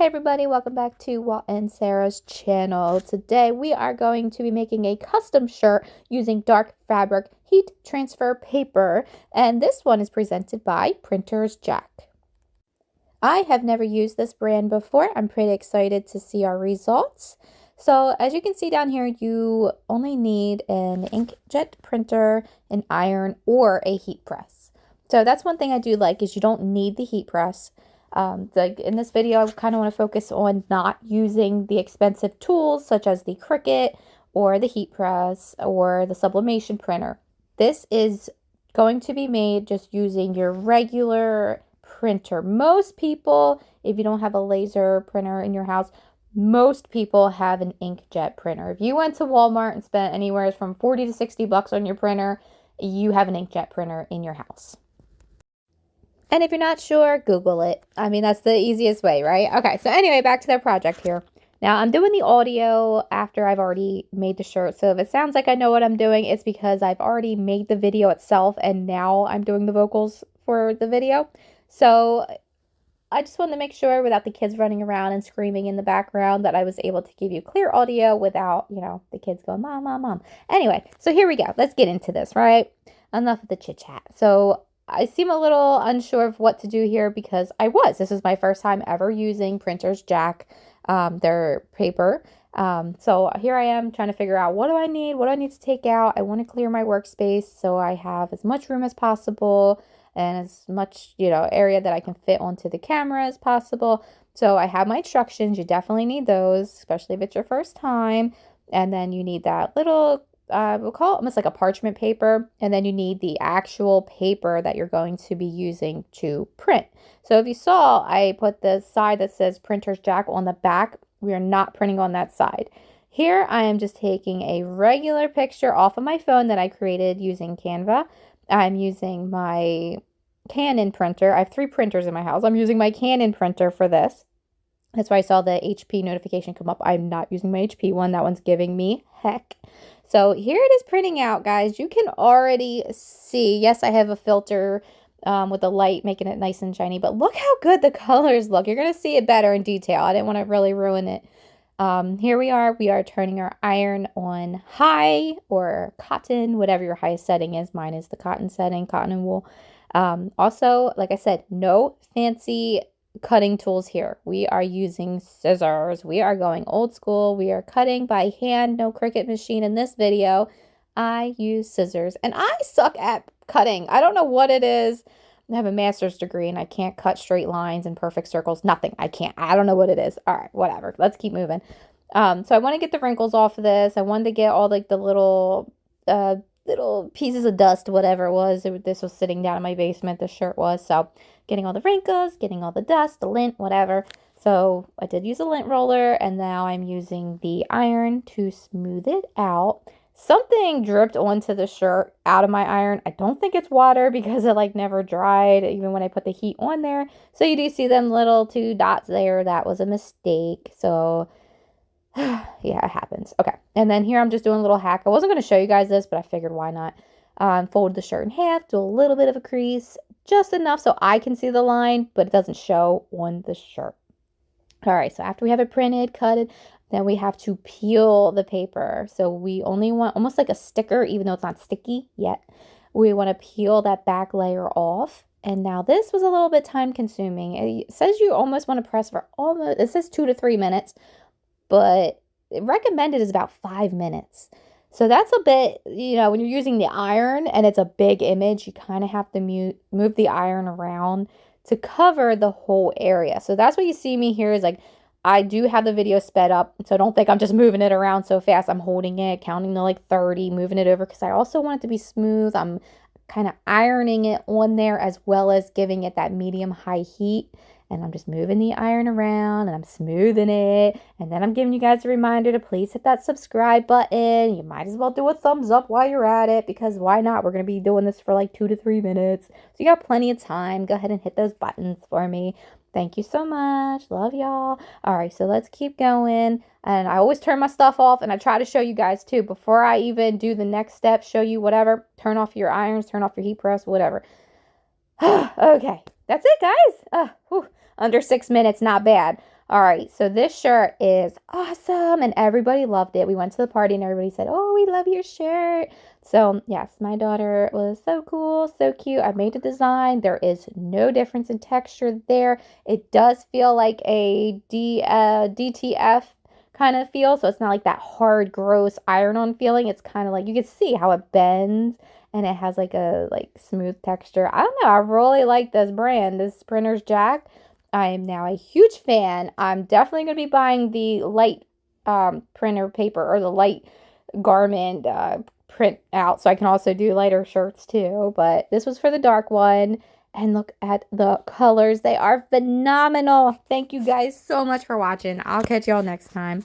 Hey everybody, welcome back to Walt and Sarah's channel. Today we are going to be making a custom shirt using dark fabric heat transfer paper, and this one is presented by printersjack. I have never used this brand before. I'm pretty excited to see our results. So as you can see down here, you only need an inkjet printer, an iron, or a heat press. So that's one thing I do like is you don't need the heat press. In this video, I kind of want to focus on not using the expensive tools such as the Cricut or the heat press or the sublimation printer. This is going to be made just using your regular printer. Most people, if you don't have a laser printer in your house, most people have an inkjet printer. If you went to Walmart and spent anywhere from 40 to 60 bucks on your printer, you have an inkjet printer in your house. And if you're not sure, Google it. I mean, that's the easiest way, right? Okay, so anyway, back to their project here. Now, I'm doing the audio after I've already made the shirt. So if it sounds like I know what I'm doing, it's because I've already made the video itself and now I'm doing the vocals for the video. So I just wanted to make sure without the kids running around and screaming in the background that I was able to give you clear audio without, the kids going, Mom, Mom, Mom. Anyway, so here we go. Let's get into this, right? Enough of the chit chat. So I seem a little unsure of what to do here because this is my first time ever using printersjack, their paper. So here I am trying to figure out what do I need to take out. I want to clear my workspace so I have as much room as possible and as much, area that I can fit onto the camera as possible. So I have my instructions. You definitely need those, especially if it's your first time. And then you need that little we'll call it almost like a parchment paper, and then you need the actual paper that you're going to be using to print. So if you saw, I put the side that says printersjack on the back. We are not printing on that side. Here I am just taking a regular picture off of my phone that I created using Canva. I'm using my Canon printer. I have 3 printers in my house. I'm using my Canon printer for this. That's why I saw the HP notification come up. I'm not using my HP one. That one's giving me heck. So here it is printing out, guys. You can already see, yes, I have a filter with the light making it nice and shiny, but look how good the colors look. You're going to see it better in detail. I didn't want to really ruin it. Here we are turning our iron on high or cotton, whatever your highest setting is. Mine is the cotton setting, cotton and wool. Also, like I said, no fancy cutting tools here. We are using scissors. We are going old school. We are cutting by hand, no Cricut machine in this video. I use scissors and I suck at cutting. I don't know what it is. I have a master's degree and I can't cut straight lines and perfect circles. Nothing. I can't. I don't know what it is. All right, whatever. Let's keep moving. So I want to get the wrinkles off of this. I wanted to get all like the little pieces of dust, whatever it was. This was sitting down in my basement, the shirt was. So getting all the wrinkles, getting all the dust, the lint, whatever. So I did use a lint roller, and now I'm using the iron to smooth it out. Something dripped onto the shirt out of my iron. I don't think it's water because it never dried even when I put the heat on there. So you do see them little 2 dots there. That was a mistake. So yeah, it happens. Okay. And then here I'm just doing a little hack. I wasn't going to show you guys this, but I figured why not. Fold the shirt in half, do a little bit of a crease, just enough so I can see the line, but it doesn't show on the shirt. All right, so after we have it printed, cutted, then we have to peel the paper. So we only want almost like a sticker, even though it's not sticky yet. We want to peel that back layer off. And now this was a little bit time consuming. It says you almost want to press for it says 2 to 3 minutes, but recommended is about 5 minutes. So that's a bit, when you're using the iron and it's a big image, you kind of have to move the iron around to cover the whole area. So that's what you see me here is I do have the video sped up. So don't think I'm just moving it around so fast. I'm holding it, counting to 30, moving it over because I also want it to be smooth. I'm kind of ironing it on there as well as giving it that medium-high heat. And I'm just moving the iron around and I'm smoothing it. And then I'm giving you guys a reminder to please hit that subscribe button. You might as well do a thumbs up while you're at it because why not? We're going to be doing this for 2 to 3 minutes. So you got plenty of time. Go ahead and hit those buttons for me. Thank you so much. Love y'all. All right, so let's keep going. And I always turn my stuff off and I try to show you guys too. Before I even do the next step, show you whatever, turn off your irons, turn off your heat press, whatever. Okay, that's it, guys. Under 6 minutes, not bad. All right, so this shirt is awesome and everybody loved it. We went to the party and everybody said, "Oh, we love your shirt." So, yes, my daughter was so cool, so cute. I made a design. There is no difference in texture there. It does feel like a DTF kind of feel, so it's not like that hard, gross iron-on feeling. It's kind of like you can see how it bends and it has like a smooth texture. I don't know. I really like this brand, this Printersjack. I am now a huge fan. I'm definitely going to be buying the light printer paper or the light garment print out so I can also do lighter shirts too. But this was for the dark one. And look at the colors. They are phenomenal. Thank you guys so much for watching. I'll catch y'all next time.